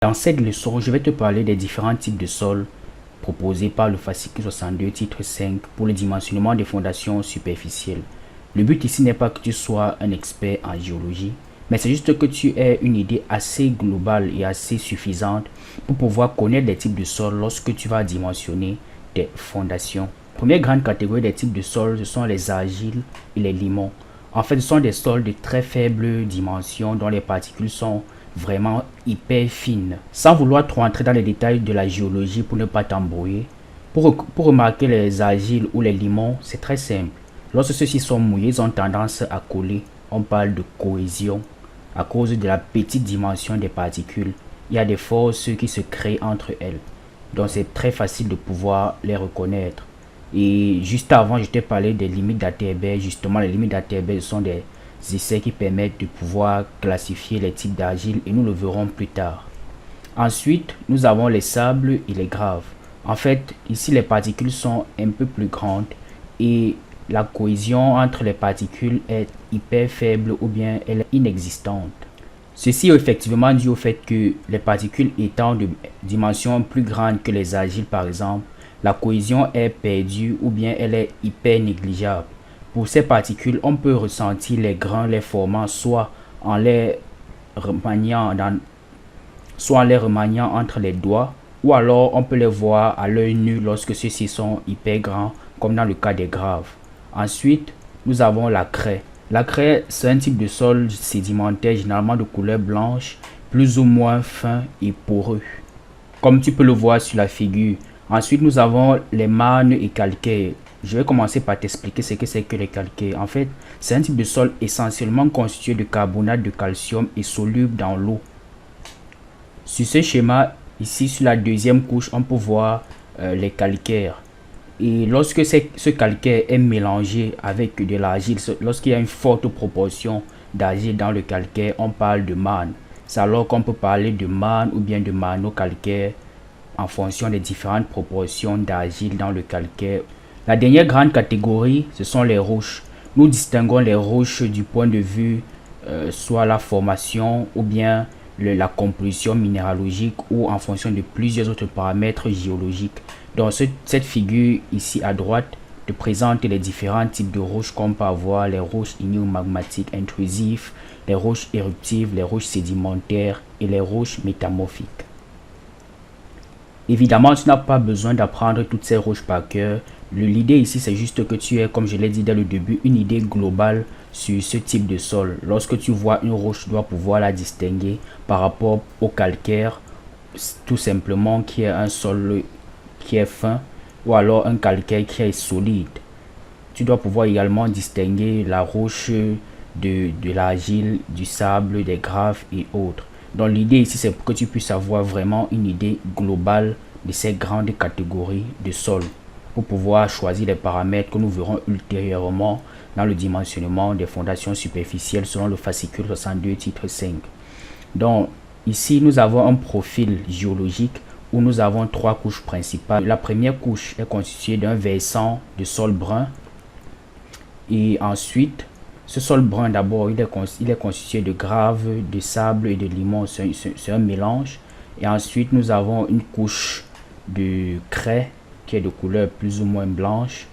Dans cette leçon, je vais te parler des différents types de sols proposés par le fascicule 62 titre 5 pour le dimensionnement des fondations superficielles. Le but ici n'est pas que tu sois un expert en géologie, mais c'est juste que tu aies une idée assez globale et assez suffisante pour pouvoir connaître les types de sols lorsque tu vas dimensionner tes fondations. Première grande catégorie des types de sols, ce sont les argiles et les limons. En fait, ce sont des sols de très faible dimension dont les particules sont vraiment hyper fines. Sans vouloir trop entrer dans les détails de la géologie pour ne pas t'embrouiller, pour remarquer les argiles ou les limons, c'est très simple. Lorsque ceux-ci sont mouillés, ils ont tendance à coller. On parle de cohésion. À cause de la petite dimension des particules, il y a des forces qui se créent entre elles. Donc c'est très facile de pouvoir les reconnaître. Et juste avant, je t'ai parlé des limites d'Atterberg. Justement, les limites d'Atterberg sont des essais qui permettent de pouvoir classifier les types d'argile et nous le verrons plus tard. Ensuite, nous avons les sables et les graves. En fait, ici les particules sont un peu plus grandes et la cohésion entre les particules est hyper faible ou bien elle est inexistante. Ceci est effectivement dû au fait que les particules étant de dimension plus grande que les argiles par exemple, la cohésion est perdue ou bien elle est hyper négligeable. Pour ces particules, on peut ressentir les grains les formant soit en les remaniant entre les doigts ou alors on peut les voir à l'œil nu lorsque ceux-ci sont hyper grands comme dans le cas des graves. Ensuite, nous avons la craie. La craie, c'est un type de sol sédimentaire généralement de couleur blanche, plus ou moins fin et poreux, comme tu peux le voir sur la figure. Ensuite, nous avons les marnes et calcaires. Je vais commencer par t'expliquer ce que c'est que les calcaires. En fait, c'est un type de sol essentiellement constitué de carbonate de calcium et soluble dans l'eau. Sur ce schéma, ici sur la deuxième couche, on peut voir les calcaires. Et lorsque ce calcaire est mélangé avec de l'argile, lorsqu'il y a une forte proportion d'argile dans le calcaire, on parle de marne. C'est alors qu'on peut parler de marne ou bien de marno-calcaire en fonction des différentes proportions d'argile dans le calcaire. La dernière grande catégorie, ce sont les roches. Nous distinguons les roches du point de vue soit la formation ou bien la composition minéralogique ou en fonction de plusieurs autres paramètres géologiques. Donc cette figure ici à droite te présente les différents types de roches qu'on peut avoir, les roches ignimagmatiques intrusives, les roches éruptives, les roches sédimentaires et les roches métamorphiques. Évidemment, tu n'as pas besoin d'apprendre toutes ces roches par cœur. L'idée ici, c'est juste que tu aies, comme je l'ai dit dès le début, une idée globale sur ce type de sol. Lorsque tu vois une roche, tu dois pouvoir la distinguer par rapport au calcaire, tout simplement qui est un sol qui est fin ou alors un calcaire qui est solide. Tu dois pouvoir également distinguer la roche de l'argile, du sable, des graves et autres. Donc l'idée ici, c'est pour que tu puisses avoir vraiment une idée globale de ces grandes catégories de sol pour pouvoir choisir les paramètres que nous verrons ultérieurement dans le dimensionnement des fondations superficielles selon le fascicule 62 titre 5. Donc ici, nous avons un profil géologique où nous avons trois couches principales. La première couche est constituée d'un versant de sol brun et ensuite ce sol brun d'abord il est constitué de graves, de sable et de limon, c'est un mélange. Et ensuite nous avons une couche de craie qui est de couleur plus ou moins blanche.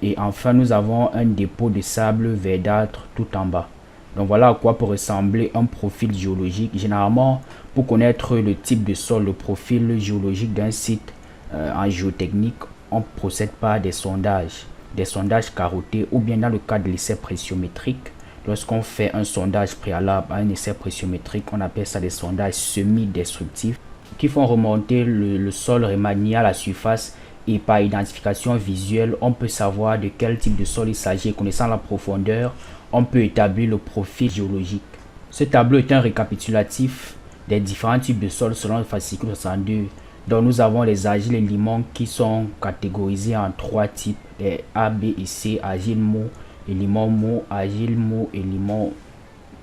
Et enfin nous avons un dépôt de sable verdâtre tout en bas. Donc voilà à quoi peut ressembler un profil géologique. Généralement, pour connaître le type de sol, le profil géologique d'un site en géotechnique, on procède par des sondages carottés ou bien dans le cas de l'essai pressiométrique. Lorsqu'on fait un sondage préalable à un essai pressiométrique, on appelle ça des sondages semi-destructifs qui font remonter le sol remanié à la surface et par identification visuelle, on peut savoir de quel type de sol il s'agit. Connaissant la profondeur, on peut établir le profil géologique. Ce tableau est un récapitulatif des différents types de sols selon le fascicule 62. Donc nous avons les argiles et limons qui sont catégorisés en trois types, les A, B et C, argile mou, et limon mou, argile mou et limon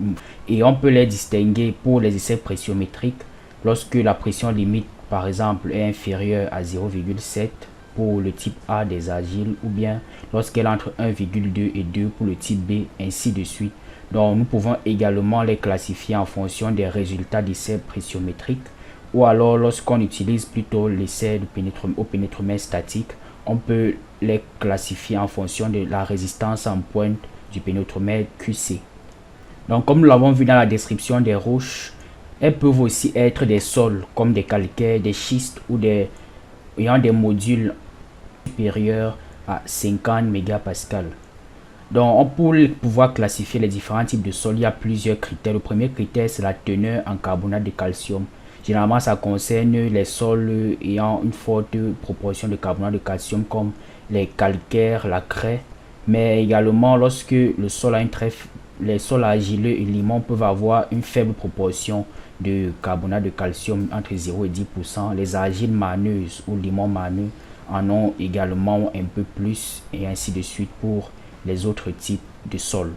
mou. Et on peut les distinguer pour les essais pressiométriques lorsque la pression limite par exemple est inférieure à 0,7 pour le type A des argiles ou bien lorsqu'elle est entre 1,2 et 2 pour le type B, ainsi de suite. Donc nous pouvons également les classifier en fonction des résultats d'essais pressiométriques ou alors lorsqu'on utilise plutôt l'essai au pénétromètre statique, on peut les classifier en fonction de la résistance en pointe du pénétromètre QC. Donc comme nous l'avons vu dans la description des roches, elles peuvent aussi être des sols comme des calcaires, des schistes ou ayant des modules supérieurs à 50 mégapascales. Donc pour pouvoir classifier les différents types de sols, il y a plusieurs critères. Le premier critère, c'est la teneur en carbonate de calcium. Généralement, ça concerne les sols ayant une forte proportion de carbonate de calcium comme les calcaires, la craie. Mais également, lorsque le sol a les sols argileux et limon peuvent avoir une faible proportion de carbonate de calcium entre 0 et 10%. Les argiles marneuses ou limon marneux en ont également un peu plus et ainsi de suite pour les autres types de sols.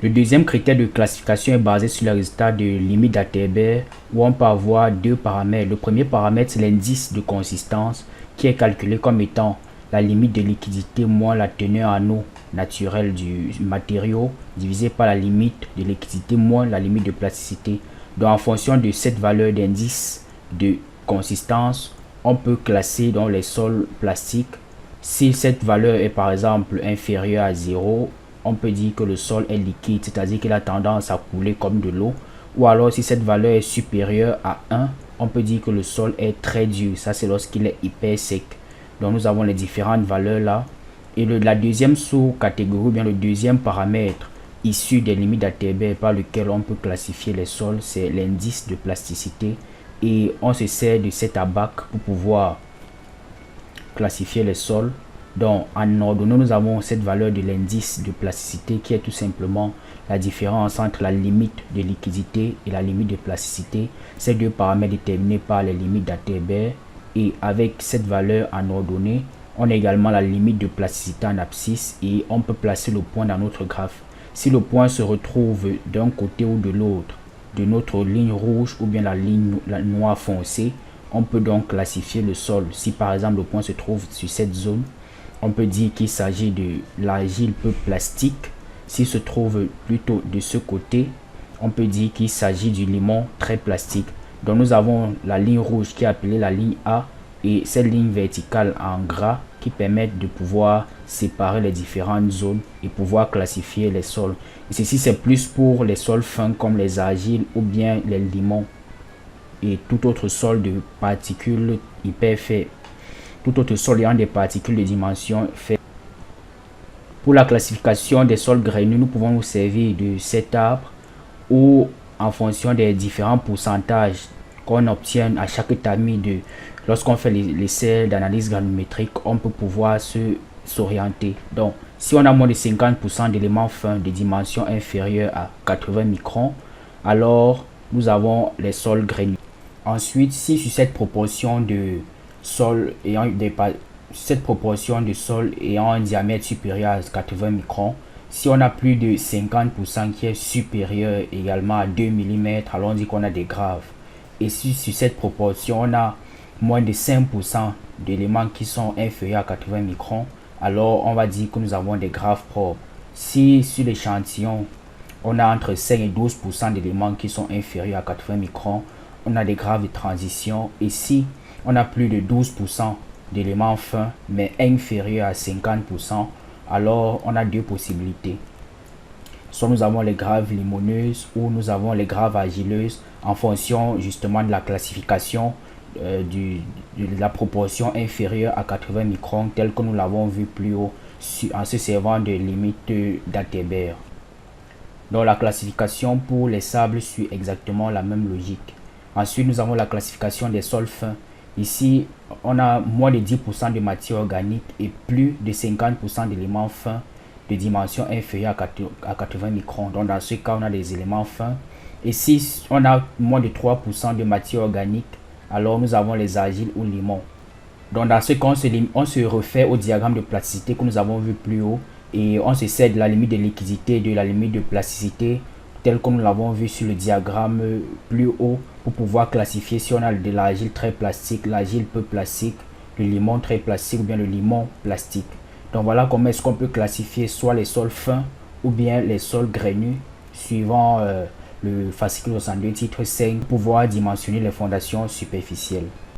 Le deuxième critère de classification est basé sur le résultat de limite d'Atterberg où on peut avoir deux paramètres. Le premier paramètre, c'est l'indice de consistance qui est calculé comme étant la limite de liquidité moins la teneur en eau naturelle du matériau divisé par la limite de liquidité moins la limite de plasticité. Donc en fonction de cette valeur d'indice de consistance, on peut classer dans les sols plastiques. Si cette valeur est par exemple inférieure à 0, on peut dire que le sol est liquide, c'est-à-dire qu'il a tendance à couler comme de l'eau. Ou alors si cette valeur est supérieure à 1, on peut dire que le sol est très dur. Ça, c'est lorsqu'il est hyper sec. Donc nous avons les différentes valeurs là. Et la deuxième sous-catégorie, bien le deuxième paramètre issu des limites d'Atterberg par lequel on peut classifier les sols, c'est l'indice de plasticité. Et on se sert de cet abac pour pouvoir classifier les sols. Donc en ordonnée, nous avons cette valeur de l'indice de plasticité qui est tout simplement la différence entre la limite de liquidité et la limite de plasticité. Ces deux paramètres déterminés par les limites d'Atterberg. Et avec cette valeur en ordonnée, on a également la limite de plasticité en abscisse et on peut placer le point dans notre graphe. Si le point se retrouve d'un côté ou de l'autre de notre ligne rouge ou bien la noire foncée, on peut donc classifier le sol. Si par exemple le point se trouve sur cette zone, on peut dire qu'il s'agit de l'argile peu plastique. S'il se trouve plutôt de ce côté, on peut dire qu'il s'agit du limon très plastique. Donc nous avons la ligne rouge qui est appelée la ligne A et cette ligne verticale en gras qui permettent de pouvoir séparer les différentes zones et pouvoir classifier les sols. Et ceci c'est plus pour les sols fins comme les argiles ou bien les limons et tout autre sol de particules hyper faibles. Tout autre sol ayant des particules de dimension faible. Pour la classification des sols graineux, nous pouvons nous servir de cet arbre où en fonction des différents pourcentages qu'on obtient à chaque tamis lorsqu'on fait l'essai d'analyse granulométrique, on peut pouvoir s'orienter. Donc si on a moins de 50% d'éléments fins de dimension inférieure à 80 microns, alors nous avons les sols graineux. Ensuite, si sur cette proportion de sol ayant un diamètre supérieur à 80 microns, si on a plus de 50% qui est supérieur également à 2 mm, alors on dit qu'on a des graves. Et si sur cette proportion on a moins de 5% d'éléments qui sont inférieurs à 80 microns, alors on va dire que nous avons des graves propres. Si sur l'échantillon on a entre 5 et 12% d'éléments qui sont inférieurs à 80 microns, on a des graves de transition. Et si on a plus de 12% d'éléments fins mais inférieurs à 50%, alors on a deux possibilités. Soit nous avons les graves limoneuses ou nous avons les graves argileuses en fonction justement de la classification de la proportion inférieure à 80 microns tel que nous l'avons vu plus haut en se servant de limite d'Atterberg. Donc la classification pour les sables suit exactement la même logique. Ensuite nous avons la classification des sols fins. Ici on a moins de 10% de matière organique et plus de 50% d'éléments fins de dimension inférieure à 80 microns. Donc dans ce cas on a des éléments fins. Et si on a moins de 3% de matière organique, alors nous avons les argiles ou limons. Donc dans ce cas on se refait au diagramme de plasticité que nous avons vu plus haut et on se sert de la limite de liquidité et de la limite de plasticité tel que nous l'avons vu sur le diagramme plus haut pour pouvoir classifier si on a de l'argile très plastique, l'argile peu plastique, le limon très plastique ou bien le limon plastique. Donc voilà comment est-ce qu'on peut classifier soit les sols fins ou bien les sols graineux suivant le fascicule 62 titre 5, pouvoir dimensionner les fondations superficielles.